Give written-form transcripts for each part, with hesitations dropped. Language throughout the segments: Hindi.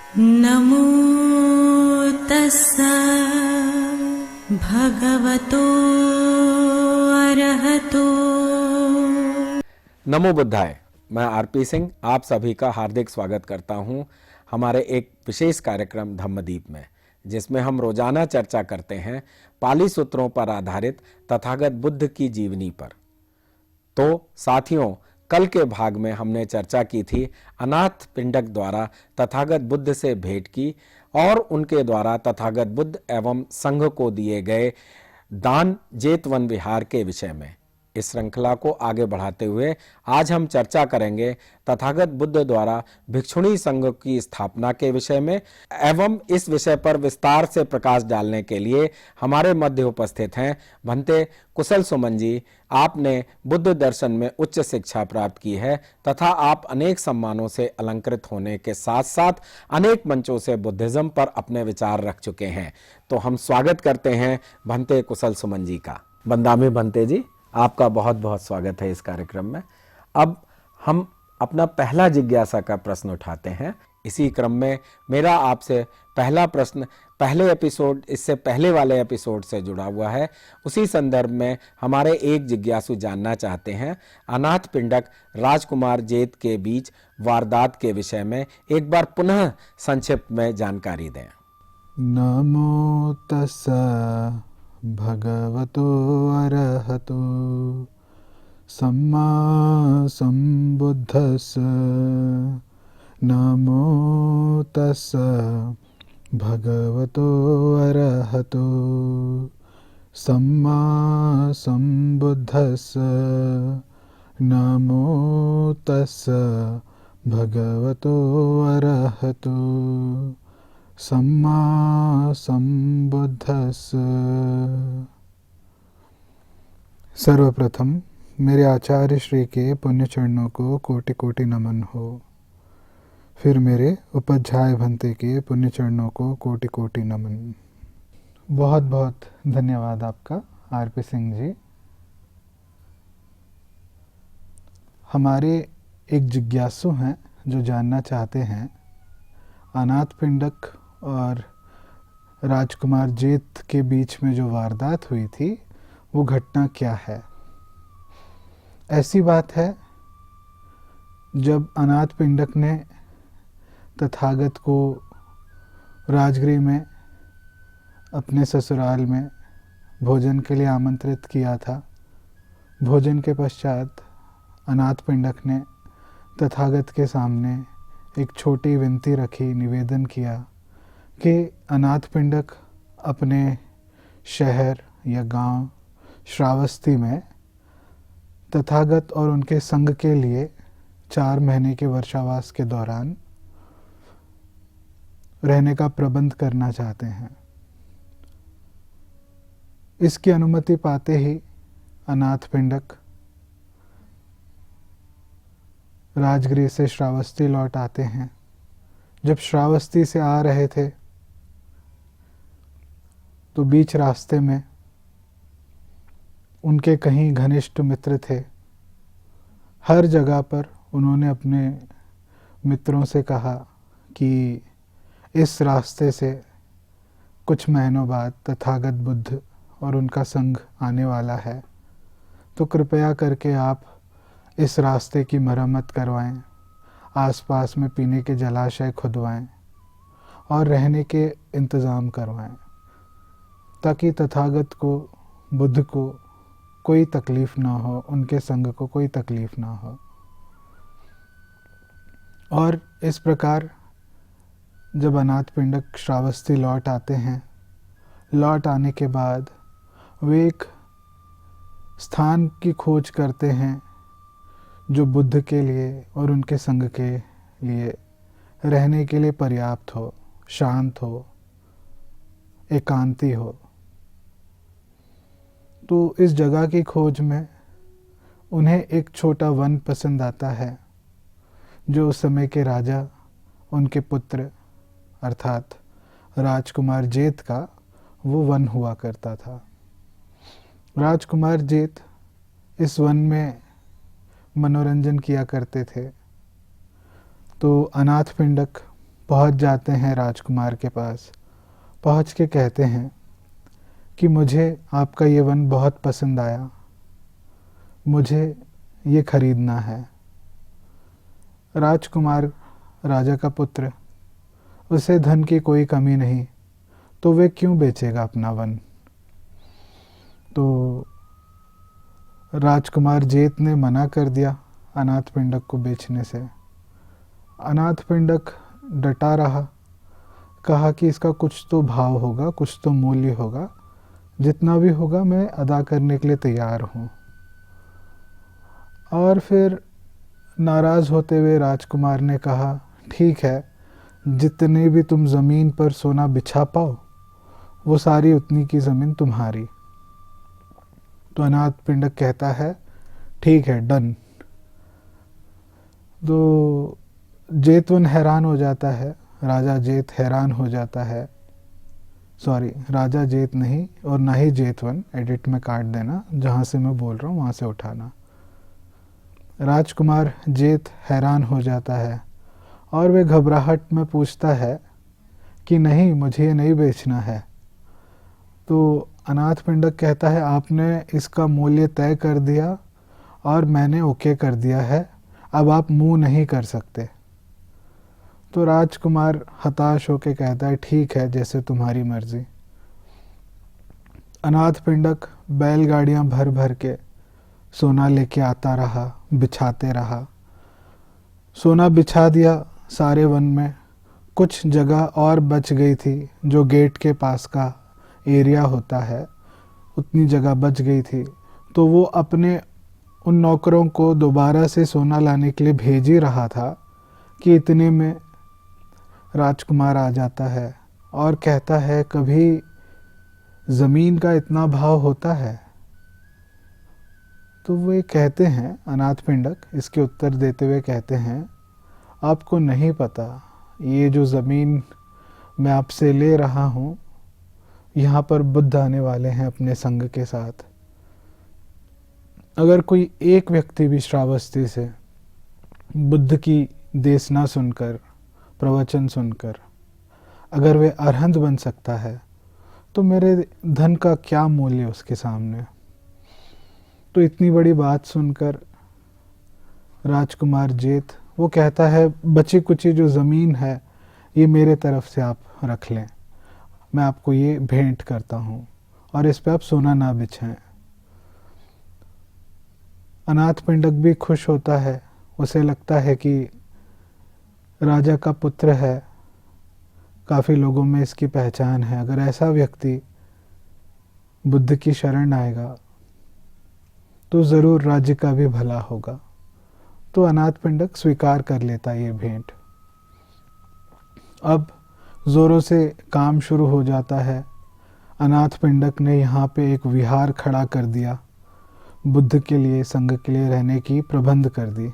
नमो तस्सा भगवतो अरहतो। नमो बुद्धाय। मैं आरपी सिंह आप सभी का हार्दिक स्वागत करता हूं हमारे एक विशेष कार्यक्रम धम्मदीप में, जिसमें हम रोजाना चर्चा करते हैं पाली सूत्रों पर आधारित तथागत बुद्ध की जीवनी पर। तो साथियों, कल के भाग में हमने चर्चा की थी अनाथ पिंडक द्वारा तथागत बुद्ध से भेंट की और उनके द्वारा तथागत बुद्ध एवं संघ को दिए गए दान जेतवन विहार के विषय में। इस श्रृंखला को आगे बढ़ाते हुए आज हम चर्चा करेंगे तथागत बुद्ध द्वारा भिक्षुणी संघ की स्थापना के विषय में। एवं इस विषय पर विस्तार से प्रकाश डालने के लिए हमारे मध्य उपस्थित हैं भंते कुशल सुमन जी। आपने बुद्ध दर्शन में उच्च शिक्षा प्राप्त की है तथा आप अनेक सम्मानों से अलंकृत होने के साथ साथ अनेक मंचों से बुद्धिज्म पर अपने विचार रख चुके हैं। तो हम स्वागत करते हैं भंते कुशल सुमन जी का। बंदामी भंते जी, आपका बहुत बहुत स्वागत है इस कार्यक्रम में। अब हम अपना पहला जिज्ञासा का प्रश्न उठाते हैं। इसी क्रम में मेरा आपसे पहला प्रश्न पहले एपिसोड, इससे पहले वाले एपिसोड से जुड़ा हुआ है। उसी संदर्भ में हमारे एक जिज्ञासु जानना चाहते हैं अनाथ पिंडक राजकुमार जेत के बीच वारदात के विषय में एक बार पुनः संक्षिप्त में जानकारी दें। नमो तस्सा भगवतो अरहतो सम्मा संबुद्धस्स। नमो तस्सा भगवतो अरहतो सम्मा संबुद्धस्स। नमो तस्सा भगवतो अरहतो सम्मा संबुद्धस्स। सर्वप्रथम मेरे आचार्य श्री के पुण्य चरणों को कोटि कोटि नमन हो। फिर मेरे उपाध्याय भंते के पुण्य चरणों को कोटि कोटि नमन। बहुत बहुत धन्यवाद आपका आरपी सिंह जी। हमारे एक जिज्ञासु हैं जो जानना चाहते हैं अनाथ पिंडक और राजकुमार जेत के बीच में जो वारदात हुई थी वो घटना क्या है। ऐसी बात है, जब अनाथ पिंडक ने तथागत को राजगृह में अपने ससुराल में भोजन के लिए आमंत्रित किया था, भोजन के पश्चात अनाथ पिंडक ने तथागत के सामने एक छोटी विनती रखी, निवेदन किया कि अनाथ पिंडक अपने शहर या गांव श्रावस्ती में तथागत और उनके संघ के लिए 4 महीने के वर्षावास के दौरान रहने का प्रबंध करना चाहते हैं। इसकी अनुमति पाते ही अनाथ पिंडक राजगृह से श्रावस्ती लौट आते हैं। जब श्रावस्ती से आ रहे थे तो बीच रास्ते में उनके कहीं घनिष्ठ मित्र थे। हर जगह पर उन्होंने अपने मित्रों से कहा कि इस रास्ते से कुछ महीनों बाद तथागत बुद्ध और उनका संघ आने वाला है, तो कृपया करके आप इस रास्ते की मरम्मत करवाएं, आसपास में पीने के जलाशय खुदवाएं और रहने के इंतज़ाम करवाएं, ताकि तथागत को, बुद्ध को कोई तकलीफ़ ना हो, उनके संघ को कोई तकलीफ़ ना हो। और इस प्रकार जब अनाथ पिंडक श्रावस्ती लौट आते हैं, लौट आने के बाद वे एक स्थान की खोज करते हैं जो बुद्ध के लिए और उनके संघ के लिए रहने के लिए पर्याप्त हो, शांत हो, एकांती हो। तो इस जगह की खोज में उन्हें एक छोटा वन पसंद आता है, जो उस समय के राजा, उनके पुत्र अर्थात राजकुमार जेत का वो वन हुआ करता था। राजकुमार जेत इस वन में मनोरंजन किया करते थे। तो अनाथ पिंडक पहुंच जाते हैं राजकुमार के पास। पहुंच के कहते हैं कि मुझे आपका ये वन बहुत पसंद आया, मुझे ये खरीदना है। राजकुमार, राजा का पुत्र, उसे धन की कोई कमी नहीं, तो वे क्यों बेचेगा अपना वन। तो राजकुमार जेत ने मना कर दिया अनाथपिंडक को बेचने से। अनाथपिंडक डटा रहा, कहा कि इसका कुछ तो भाव होगा, कुछ तो मूल्य होगा, जितना भी होगा मैं अदा करने के लिए तैयार हूँ। और फिर नाराज़ होते हुए राजकुमार ने कहा, ठीक है, जितनी भी तुम ज़मीन पर सोना बिछा पाओ वो सारी उतनी की ज़मीन तुम्हारी। तो अनाथपिंडक कहता है, ठीक है, डन। तो जेतवन हैरान हो जाता है, राजा जेत हैरान हो जाता है। सॉरी, राजा जेत नहीं और ना ही जेतवन, एडिट में काट देना, जहाँ से मैं बोल रहा हूँ वहाँ से उठाना। राजकुमार जेत हैरान हो जाता है और वे घबराहट में पूछता है कि नहीं, मुझे ये नहीं बेचना है। तो अनाथपिंडक कहता है, आपने इसका मूल्य तय कर दिया और मैंने ओके कर दिया है, अब आप मुंह नहीं कर सकते। तो राजकुमार हताश होकर कहता है, ठीक है, जैसे तुम्हारी मर्जी। अनाथपिंडक बैलगाड़ियां भर भर के सोना लेके आता रहा, बिछाते रहा। सोना बिछा दिया सारे वन में। कुछ जगह और बच गई थी, जो गेट के पास का एरिया होता है, उतनी जगह बच गई थी। तो वो अपने उन नौकरों को दोबारा से सोना लाने के लिए भेज ही रहा था कि इतने में राजकुमार आ जाता है और कहता है, कभी ज़मीन का इतना भाव होता है। तो वे कहते हैं, अनाथपिंडक इसके उत्तर देते हुए कहते हैं, आपको नहीं पता, ये जो ज़मीन मैं आपसे ले रहा हूँ, यहाँ पर बुद्ध आने वाले हैं अपने संग के साथ। अगर कोई एक व्यक्ति भी श्रावस्ती से बुद्ध की देशना सुनकर, प्रवचन सुनकर, अगर वे अरहंत बन सकता है, तो मेरे धन का क्या मूल्य उसके सामने। तो इतनी बड़ी बात सुनकर राजकुमार जेत वो कहता है, बची कुची जो ज़मीन है ये मेरे तरफ से आप रख लें, मैं आपको ये भेंट करता हूँ और इस पे आप सोना ना बिछाएं। अनाथपिंडक भी खुश होता है, उसे लगता है कि राजा का पुत्र है, काफ़ी लोगों में इसकी पहचान है, अगर ऐसा व्यक्ति बुद्ध की शरण आएगा तो ज़रूर राज्य का भी भला होगा। तो अनाथपिंडक स्वीकार कर लेता ये भेंट। अब ज़ोरों से काम शुरू हो जाता है। अनाथपिंडक ने यहाँ पे एक विहार खड़ा कर दिया, बुद्ध के लिए, संघ के लिए रहने की प्रबंध कर दी।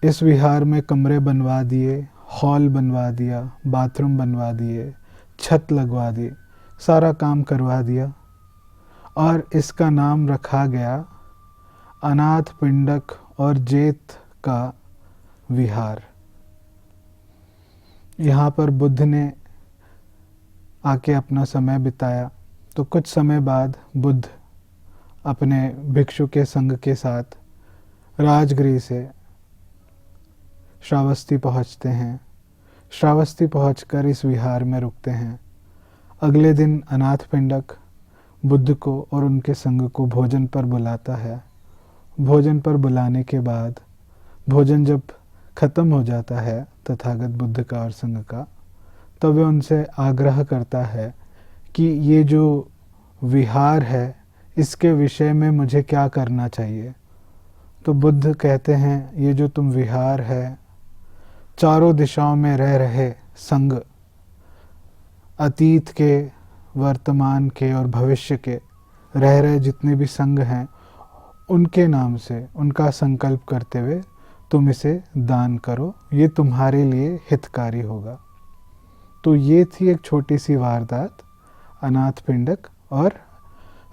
इस विहार में कमरे बनवा दिए, हॉल बनवा दिया, बाथरूम बनवा दिए, छत लगवा दी, सारा काम करवा दिया और इसका नाम रखा गया अनाथपिंडक और जेत का विहार। यहाँ पर बुद्ध ने आके अपना समय बिताया। तो कुछ समय बाद बुद्ध अपने भिक्षु के संग के साथ राजगृह से श्रावस्ती पहुँचते हैं। श्रावस्ती पहुँचकर इस विहार में रुकते हैं। अगले दिन अनाथपिंडक बुद्ध को और उनके संग को भोजन पर बुलाता है। भोजन पर बुलाने के बाद भोजन जब खत्म हो जाता है तथागत बुद्ध का और संग का, तब वह उनसे आग्रह करता है कि ये जो विहार है इसके विषय में मुझे क्या करना चाहिए। तो बुद्ध कहते हैं, ये जो तुम विहार है, चारों दिशाओं में रह रहे संग, अतीत के, वर्तमान के और भविष्य के रह रहे जितने भी संग हैं, उनके नाम से, उनका संकल्प करते हुए तुम इसे दान करो, ये तुम्हारे लिए हितकारी होगा। तो ये थी एक छोटी सी वारदात अनाथपिंडक और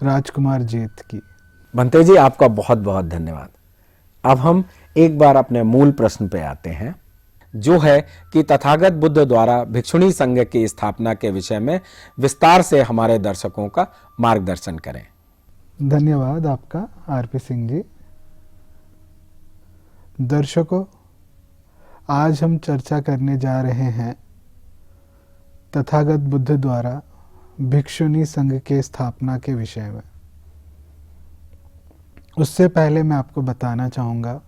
राजकुमार जेत की। बंते जी, आपका बहुत बहुत धन्यवाद। अब हम एक बार अपने मूल प्रश्न पे आते हैं, जो है कि तथागत बुद्ध द्वारा भिक्षुणी संघ की स्थापना के विषय में विस्तार से हमारे दर्शकों का मार्गदर्शन करें। धन्यवाद आपका आरपी सिंह जी। दर्शकों, आज हम चर्चा करने जा रहे हैं तथागत बुद्ध द्वारा भिक्षुणी संघ के स्थापना के विषय में। उससे पहले मैं आपको बताना चाहूँगा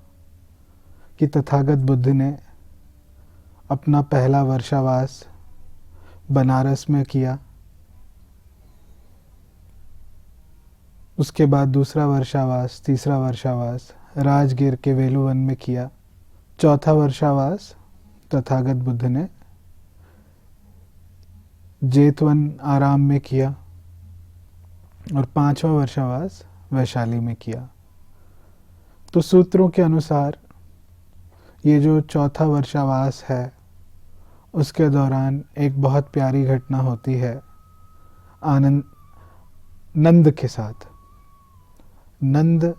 कि तथागत बुद्ध ने अपना पहला वर्षावास बनारस में किया, उसके बाद दूसरा वर्षावास, तीसरा वर्षावास राजगीर के वेलुवन में किया, चौथा वर्षावास तथागत बुद्ध ने जेतवन आराम में किया और पांचवा वर्षावास वैशाली में किया। तो सूत्रों के अनुसार ये जो चौथा वर्षावास है उसके दौरान एक बहुत प्यारी घटना होती है नंद के साथ। नंद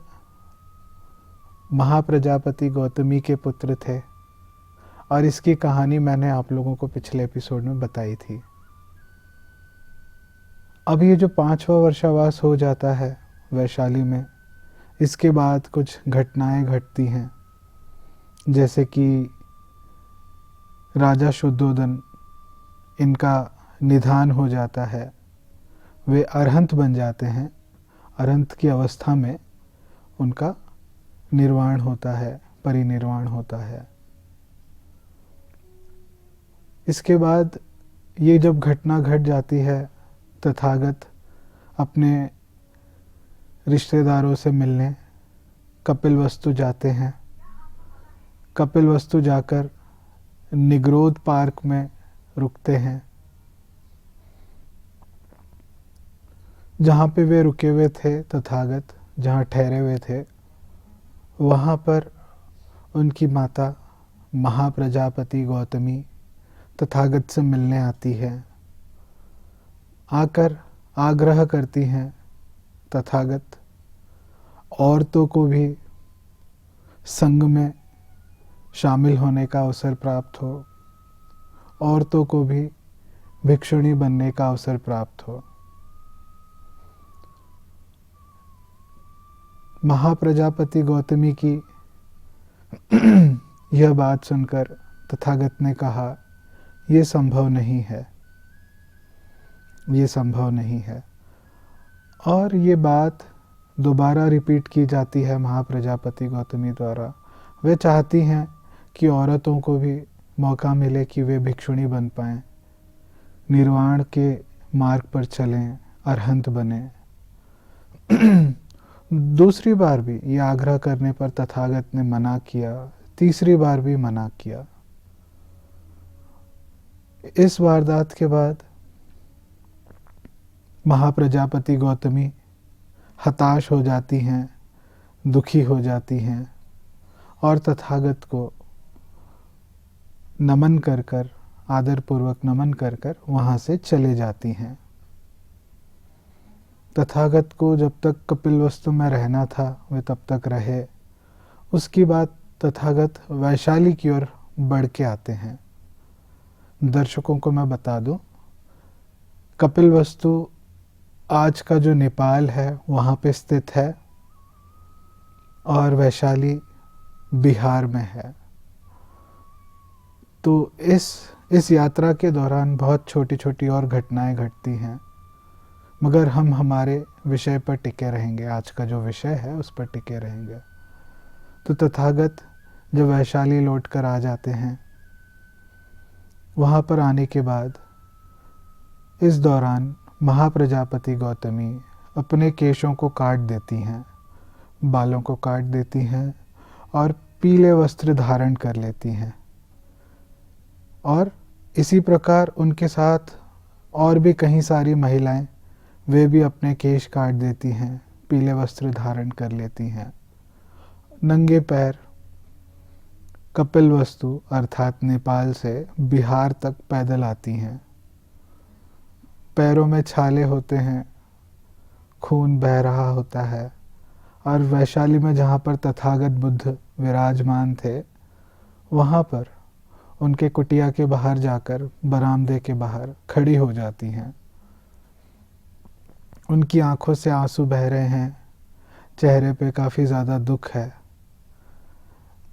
महाप्रजापति गौतमी के पुत्र थे और इसकी कहानी मैंने आप लोगों को पिछले एपिसोड में बताई थी। अब ये जो पांचवा वर्षावास हो जाता है वैशाली में, इसके बाद कुछ घटनाएं घटती हैं, जैसे कि राजा शुद्धोदन, इनका निधन हो जाता है, वे अरहंत बन जाते हैं। अरहंत की अवस्था में उनका निर्वाण होता है, परिनिर्वाण होता है। इसके बाद ये जब घटना घट जाती है, तथागत अपने रिश्तेदारों से मिलने कपिलवस्तु जाते हैं। कपिलवस्तु जाकर निग्रोध पार्क में रुकते हैं, जहाँ पे वे रुके हुए थे। तथागत जहाँ ठहरे हुए थे, वहाँ पर उनकी माता महाप्रजापति गौतमी तथागत से मिलने आती है। आकर आग्रह करती हैं, तथागत औरतों को भी संघ में शामिल होने का अवसर प्राप्त हो, औरतों को भी भिक्षुणी बनने का अवसर प्राप्त हो। महाप्रजापति गौतमी की यह बात सुनकर तथागत ने कहा, यह संभव नहीं है, ये संभव नहीं है। और ये बात दोबारा रिपीट की जाती है महाप्रजापति गौतमी द्वारा। वे चाहती हैं कि औरतों को भी मौका मिले कि वे भिक्षुणी बन पाएं, निर्वाण के मार्ग पर चलें, अरहंत बने। दूसरी बार भी ये आग्रह करने पर तथागत ने मना किया, तीसरी बार भी मना किया। इस वारदात के बाद महाप्रजापति गौतमी हताश हो जाती हैं, दुखी हो जाती हैं और तथागत को नमन कर कर, आदरपूर्वक नमन कर कर वहाँ से चले जाती हैं। तथागत को जब तक कपिलवस्तु में रहना था वे तब तक रहे। उसकी बाद तथागत वैशाली की ओर बढ़ के आते हैं। दर्शकों को मैं बता दूं, कपिलवस्तु आज का जो नेपाल है वहाँ पे स्थित है और वैशाली बिहार में है। तो इस यात्रा के दौरान बहुत छोटी छोटी और घटनाएं घटती हैं, मगर हम हमारे विषय पर टिके रहेंगे। आज का जो विषय है उस पर टिके रहेंगे। तो तथागत जब वैशाली लौट कर आ जाते हैं, वहाँ पर आने के बाद इस दौरान महाप्रजापति गौतमी अपने केशों को काट देती हैं, बालों को काट देती हैं और पीले वस्त्र धारण कर लेती हैं। और इसी प्रकार उनके साथ और भी कई सारी महिलाएं, वे भी अपने केश काट देती हैं, पीले वस्त्र धारण कर लेती हैं। नंगे पैर कपिलवस्तु अर्थात नेपाल से बिहार तक पैदल आती हैं। पैरों में छाले होते हैं, खून बह रहा होता है और वैशाली में जहाँ पर तथागत बुद्ध विराजमान थे, वहाँ पर उनके कुटिया के बाहर जाकर बरामदे के बाहर खड़ी हो जाती हैं। उनकी आंखों से आंसू बह रहे हैं, चेहरे पे काफ़ी ज़्यादा दुख है।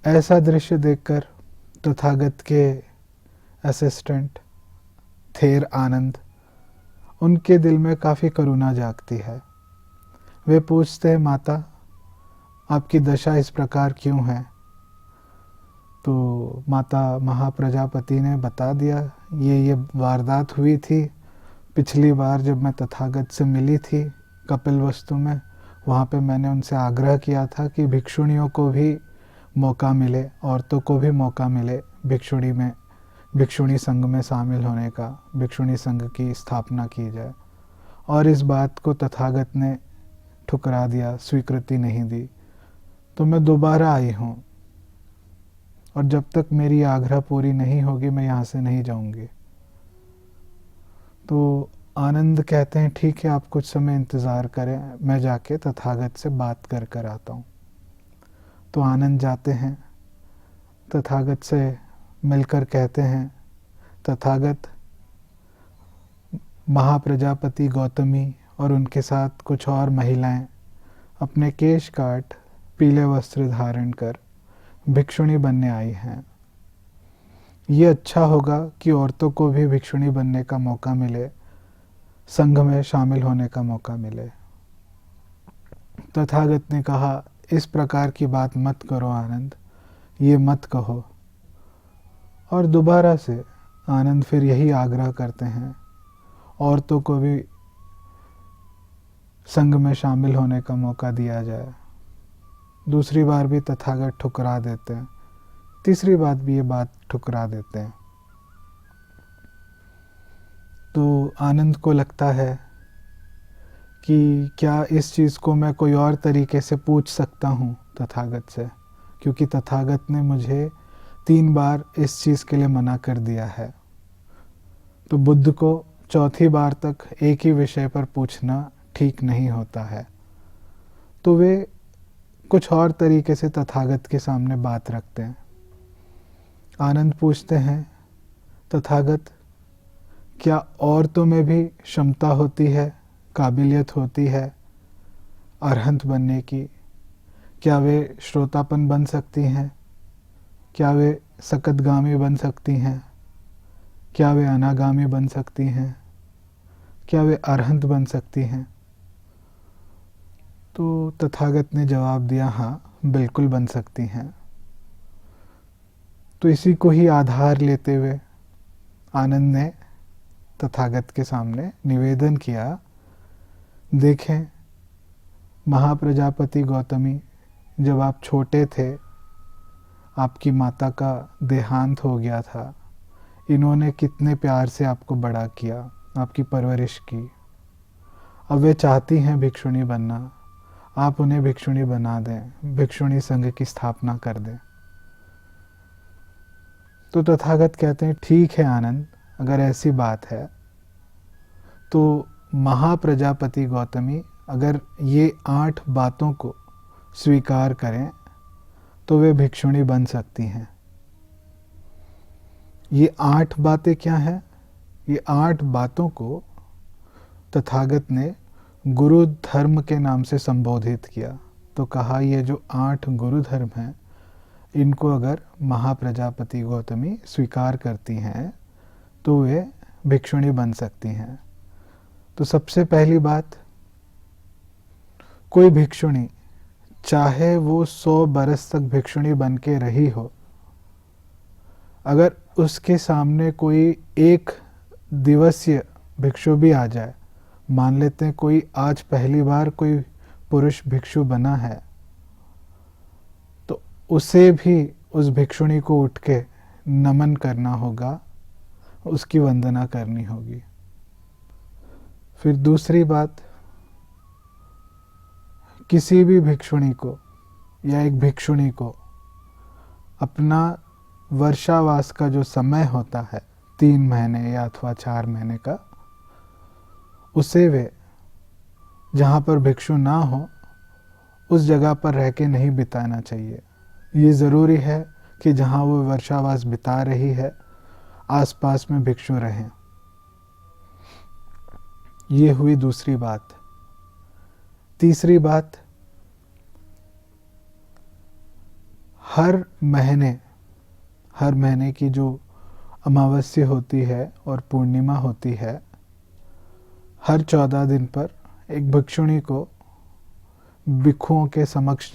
ऐसा दृश्य देखकर तथागत के असिस्टेंट थेर आनंद, उनके दिल में काफ़ी करुणा जागती है। वे पूछते हैं, माता आपकी दशा इस प्रकार क्यों है? तो माता महाप्रजापति ने बता दिया, ये वारदात हुई थी पिछली बार जब मैं तथागत से मिली थी कपिलवस्तु में। वहाँ पे मैंने उनसे आग्रह किया था कि भिक्षुणियों को भी मौका मिले, औरतों को भी मौका मिले भिक्षुणी संघ में शामिल होने का, भिक्षुणी संघ की स्थापना की जाए। और इस बात को तथागत ने ठुकरा दिया, स्वीकृति नहीं दी। तो मैं दोबारा आई हूँ और जब तक मेरी आग्रह पूरी नहीं होगी मैं यहाँ से नहीं जाऊँगी। तो आनंद कहते हैं, ठीक है, आप कुछ समय इंतज़ार करें, मैं जाके तथागत से बात कर कर आता हूँ। तो आनंद जाते हैं, तथागत से मिलकर कहते हैं, तथागत महाप्रजापति गौतमी और उनके साथ कुछ और महिलाएं अपने केश काट पीले वस्त्र धारण कर भिक्षुणी बनने आई हैं। ये अच्छा होगा कि औरतों को भी भिक्षुणी बनने का मौका मिले, संघ में शामिल होने का मौका मिले। तथागत ने कहा, इस प्रकार की बात मत करो आनंद, ये मत कहो। और दोबारा से आनंद फिर यही आग्रह करते हैं, औरतों को भी संघ में शामिल होने का मौका दिया जाए। दूसरी बार भी तथागत ठुकरा देते हैं, तीसरी बार भी ये बात ठुकरा देते हैं। तो आनंद को लगता है कि क्या इस चीज़ को मैं कोई और तरीके से पूछ सकता हूँ तथागत से, क्योंकि तथागत ने मुझे 3 बार इस चीज़ के लिए मना कर दिया है। तो बुद्ध को चौथी बार तक एक ही विषय पर पूछना ठीक नहीं होता है। तो वे कुछ और तरीके से तथागत के सामने बात रखते हैं। आनंद पूछते हैं, तथागत क्या औरतों में भी क्षमता होती है, काबिलियत होती है अरहंत बनने की? क्या वे श्रोतापन बन सकती हैं? क्या वे सकतगामी बन सकती हैं? क्या वे अनागामी बन सकती हैं? क्या वे अरहंत बन सकती हैं? तो तथागत ने जवाब दिया, हाँ बिल्कुल बन सकती हैं। तो इसी को ही आधार लेते हुए आनंद ने तथागत के सामने निवेदन किया, देखें महाप्रजापति गौतमी, जब आप छोटे थे आपकी माता का देहांत हो गया था, इन्होंने कितने प्यार से आपको बड़ा किया, आपकी परवरिश की। अब वे चाहती हैं भिक्षुणी बनना, आप उन्हें भिक्षुणी बना दें, भिक्षुणी संघ की स्थापना कर दें। तो तथागत कहते हैं, ठीक है आनंद, अगर ऐसी बात है तो महाप्रजापति गौतमी अगर ये 8 बातों को स्वीकार करें तो वे भिक्षुणी बन सकती हैं। ये 8 बातें क्या हैं? ये 8 बातों को तथागत ने गुरु धर्म के नाम से संबोधित किया। तो कहा, ये जो 8 गुरु धर्म हैं, इनको अगर महाप्रजापति गौतमी स्वीकार करती हैं तो वे भिक्षुणी बन सकती हैं। तो सबसे पहली बात, कोई भिक्षुणी चाहे वो 100 बरस तक भिक्षुणी बन के रही हो, अगर उसके सामने कोई 1 दिवसीय भिक्षु भी आ जाए, मान लेते हैं कोई आज पहली बार कोई पुरुष भिक्षु बना है, तो उसे भी उस भिक्षुणी को उठ के नमन करना होगा, उसकी वंदना करनी होगी। फिर दूसरी बात, किसी भी भिक्षुणी को या एक भिक्षुणी को अपना वर्षावास का जो समय होता है 3 महीने या अथवा 4 महीने का, उसे वे जहाँ पर भिक्षु ना हो उस जगह पर रह के नहीं बिताना चाहिए। ये ज़रूरी है कि जहाँ वो वर्षावास बिता रही है आसपास में भिक्षु रहें। ये हुई दूसरी बात। तीसरी बात, हर महीने की जो अमावस्या होती है और पूर्णिमा होती है, हर 14 दिन पर एक भिक्षुणी को भिक्षुओं के समक्ष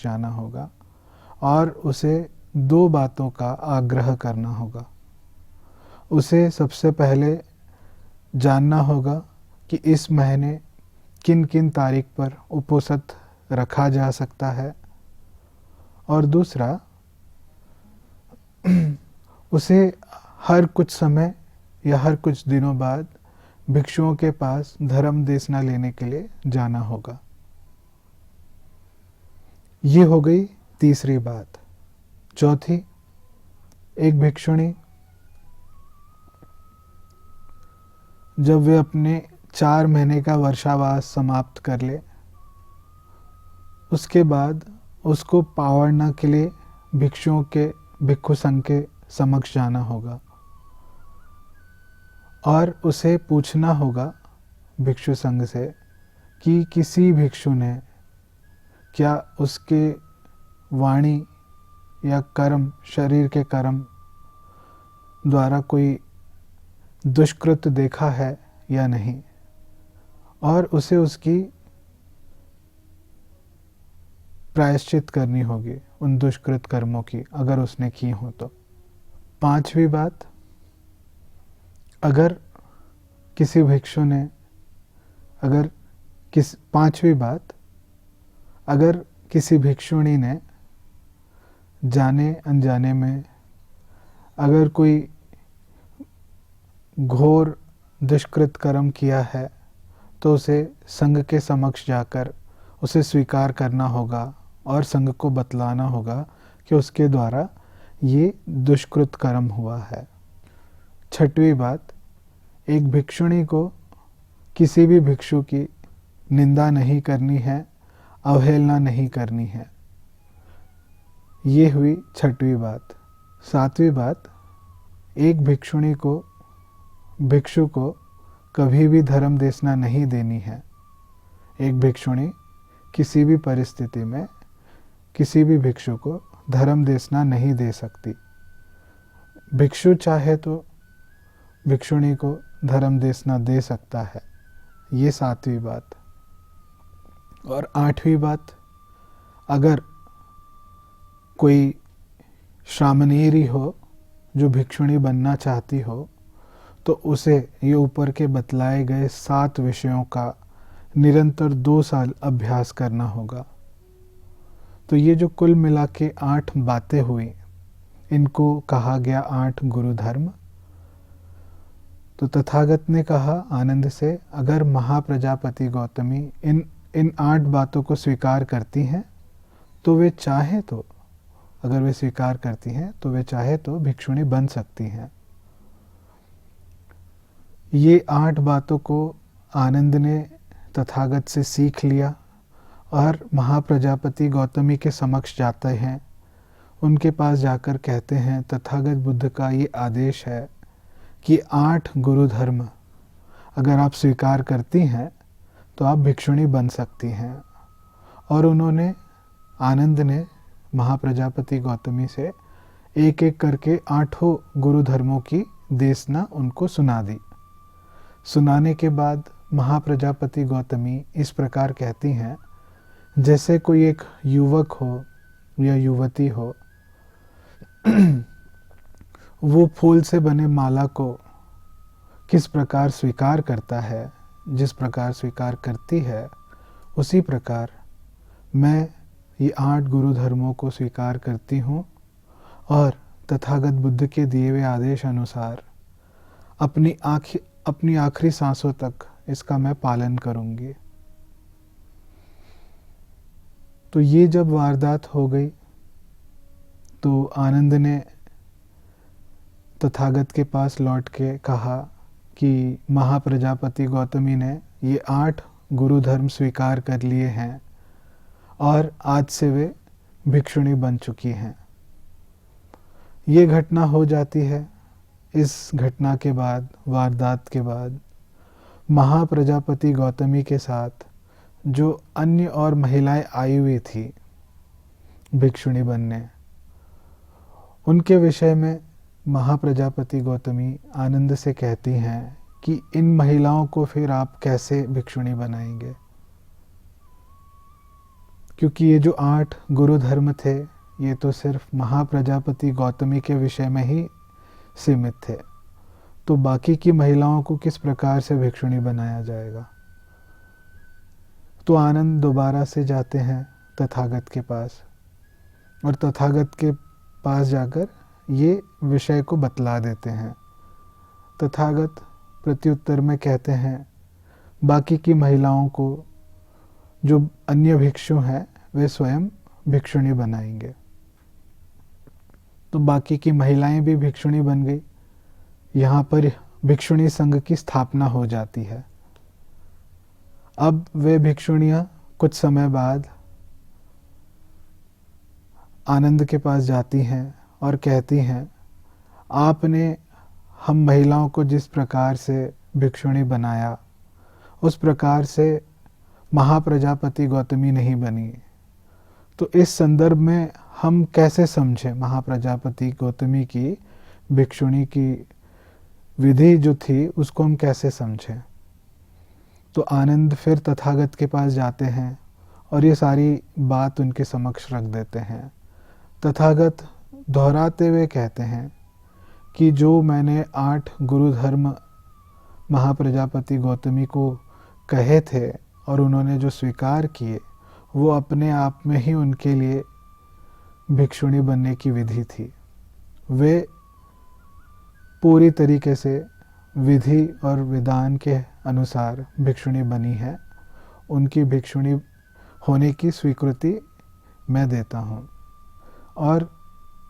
जाना होगा और उसे 2 बातों का आग्रह करना होगा। उसे सबसे पहले जानना होगा कि इस महीने किन किन तारीख पर उपोषित रखा जा सकता है, और दूसरा उसे हर कुछ समय या हर कुछ दिनों बाद भिक्षुओं के पास धर्म देशना लेने के लिए जाना होगा। ये हो गई तीसरी बात। चौथी, एक भिक्षुणी जब वे अपने 4 महीने का वर्षावास समाप्त कर ले, उसके बाद उसको पावरना के लिए भिक्षु संघ के समक्ष जाना होगा और उसे पूछना होगा भिक्षु संघ से कि किसी भिक्षु ने क्या उसके वाणी या कर्म, शरीर के कर्म द्वारा कोई दुष्कृत देखा है या नहीं, और उसे उसकी प्रायश्चित करनी होगी उन दुष्कृत कर्मों की, अगर उसने की हो तो। पांचवी बात, अगर किसी भिक्षु ने अगर किसी भिक्षुणी ने जाने अनजाने में अगर कोई घोर दुष्कृत कर्म किया है तो उसे संघ के समक्ष जाकर उसे स्वीकार करना होगा और संघ को बतलाना होगा कि उसके द्वारा ये दुष्कृत कर्म हुआ है। छठवीं बात, एक भिक्षुणी को किसी भी भिक्षु की निंदा नहीं करनी है, अवहेलना नहीं करनी है। ये हुई छठवीं बात। सातवीं बात, एक भिक्षु को कभी भी धर्म देशना नहीं देनी है। एक भिक्षुणी किसी भी परिस्थिति में किसी भी भिक्षु को धर्म देशना नहीं दे सकती। भिक्षु चाहे तो भिक्षुणी को धर्म देशना दे सकता है। ये 7वीं बात। और 8वीं बात, अगर कोई श्रामणेरी हो जो भिक्षुणी बनना चाहती हो तो उसे ये ऊपर के बतलाए गए 7 विषयों का निरंतर 2 साल अभ्यास करना होगा। तो ये जो कुल मिला के 8 बातें हुई, इनको कहा गया 8 गुरु धर्म। तो तथागत ने कहा आनंद से, अगर महाप्रजापति गौतमी इन 8 बातों को स्वीकार करती हैं तो वे चाहे तो, अगर वे स्वीकार करती हैं तो वे चाहे तो भिक्षुणी बन सकती हैं। ये 8 बातों को आनंद ने तथागत से सीख लिया और महाप्रजापति गौतमी के समक्ष जाते हैं। उनके पास जाकर कहते हैं, तथागत बुद्ध का ये आदेश है कि 8 गुरु धर्म अगर आप स्वीकार करती हैं तो आप भिक्षुणी बन सकती हैं। और आनंद ने महाप्रजापति गौतमी से एक एक करके 8 गुरु धर्मों की देशना उनको सुना दी। सुनाने के बाद महाप्रजापति गौतमी इस प्रकार कहती हैं, जैसे कोई एक युवक हो या युवती हो, वो फूल से बने माला को किस प्रकार स्वीकार करता है, जिस प्रकार स्वीकार करती है, उसी प्रकार मैं ये 8 गुरु धर्मों को स्वीकार करती हूँ और तथागत बुद्ध के दिए हुए आदेश अनुसार अपनी आखिरी सांसों तक इसका मैं पालन करूँगी। तो ये जब वारदात हो गई तो आनंद ने तथागत के पास लौट के कहा कि महाप्रजापति गौतमी ने ये 8 गुरु धर्म स्वीकार कर लिए हैं और आज से वे भिक्षुणी बन चुकी हैं। ये घटना हो जाती है। इस घटना के बाद, वारदात के बाद, महाप्रजापति गौतमी के साथ जो अन्य और महिलाएं आई हुई थी भिक्षुणी बनने, उनके विषय में महाप्रजापति गौतमी आनंद से कहती हैं कि इन महिलाओं को फिर आप कैसे भिक्षुणी बनाएंगे, क्योंकि ये जो 8 गुरु धर्म थे ये तो सिर्फ महाप्रजापति गौतमी के विषय में ही सीमित थे, तो बाकी की महिलाओं को किस प्रकार से भिक्षुणी बनाया जाएगा। तो आनंद दोबारा से जाते हैं तथागत के पास और तथागत के पास जाकर ये विषय को बतला देते हैं। तथागत प्रत्युत्तर में कहते हैं बाकी की महिलाओं को, जो अन्य भिक्षु हैं, वे स्वयं भिक्षुणी बनाएंगे। तो बाकी की महिलाएं भी भिक्षुणी बन गई। यहाँ पर भिक्षुणी संघ की स्थापना हो जाती है। अब वे भिक्षुणियाँ कुछ समय बाद आनंद के पास जाती हैं और कहती हैं, आपने हम महिलाओं को जिस प्रकार से भिक्षुणी बनाया उस प्रकार से महाप्रजापति गौतमी नहीं बनी। तो इस संदर्भ में हम कैसे समझें महाप्रजापति गौतमी की भिक्षुणी की विधि जो थी उसको हम कैसे समझें। तो आनंद फिर तथागत के पास जाते हैं और ये सारी बात उनके समक्ष रख देते हैं। तथागत दोहराते हुए कहते हैं कि जो मैंने 8 गुरु धर्म महाप्रजापति गौतमी को कहे थे और उन्होंने जो स्वीकार किए, वो अपने आप में ही उनके लिए भिक्षुणी बनने की विधि थी। वे पूरी तरीके से विधि और विधान के अनुसार भिक्षुणी बनी है। उनकी भिक्षुणी होने की स्वीकृति मैं देता हूँ। और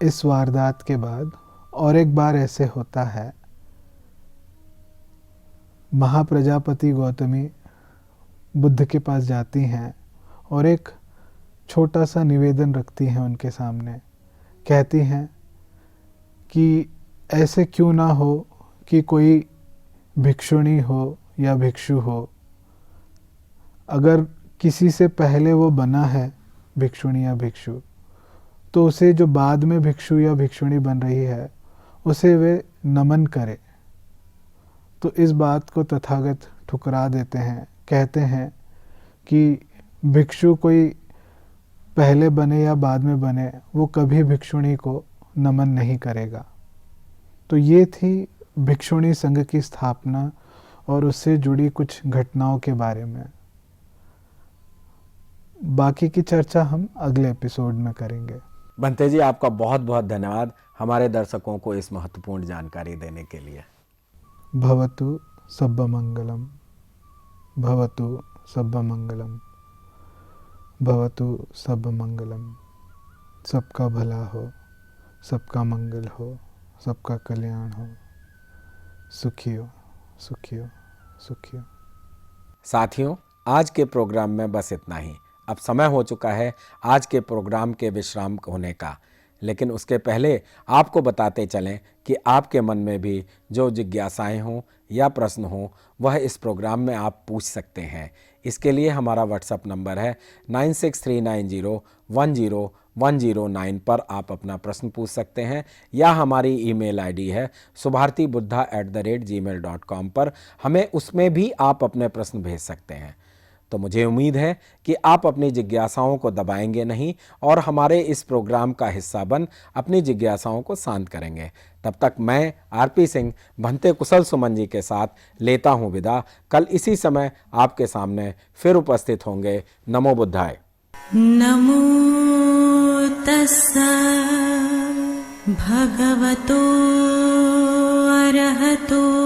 इस वारदात के बाद और एक बार ऐसे होता है, महाप्रजापति गौतमी बुद्ध के पास जाती हैं और एक छोटा सा निवेदन रखती हैं उनके सामने। कहती हैं कि ऐसे क्यों ना हो कि कोई भिक्षुणी हो या भिक्षु हो, अगर किसी से पहले वो बना है भिक्षुणी या भिक्षु, तो उसे जो बाद में भिक्षु या भिक्षुणी बन रही है उसे वे नमन करे। तो इस बात को तथागत ठुकरा देते हैं। कहते हैं कि भिक्षु कोई पहले बने या बाद में बने, वो कभी भिक्षुणी को नमन नहीं करेगा। तो ये थी भिक्षुणी संघ की स्थापना और उससे जुड़ी कुछ घटनाओं के बारे में। बाकी की चर्चा हम अगले एपिसोड में करेंगे। बंते जी, आपका बहुत बहुत धन्यवाद हमारे दर्शकों को इस महत्वपूर्ण जानकारी देने के लिए। भवतु सब्बमंगलम, भवतु सब्बमंगलम, भवतु सब्बमंगलम। सबका भला हो, सबका मंगल हो, सबका कल्याण हो। सुखी हो, सुखी हो, सुखी हो। साथियों, आज के प्रोग्राम में बस इतना ही। अब समय हो चुका है आज के प्रोग्राम के विश्राम होने का, लेकिन उसके पहले आपको बताते चलें कि आपके मन में भी जो जिज्ञासाएं हों या प्रश्न हों वह इस प्रोग्राम में आप पूछ सकते हैं। इसके लिए हमारा व्हाट्सएप नंबर है 9639010109 पर आप अपना प्रश्न पूछ सकते हैं, या हमारी ईमेल आईडी है subhartibuddha@gmail.com पर हमें उसमें भी आप अपने प्रश्न भेज सकते हैं। तो मुझे उम्मीद है कि आप अपनी जिज्ञासाओं को दबाएंगे नहीं और हमारे इस प्रोग्राम का हिस्सा बन अपनी जिज्ञासाओं को शांत करेंगे। तब तक मैं आरपी सिंह भंते कुशल सुमन जी के साथ लेता हूँ विदा। कल इसी समय आपके सामने फिर उपस्थित होंगे। नमो बुद्धाय। नमो तस्सा भगवतो अरहतो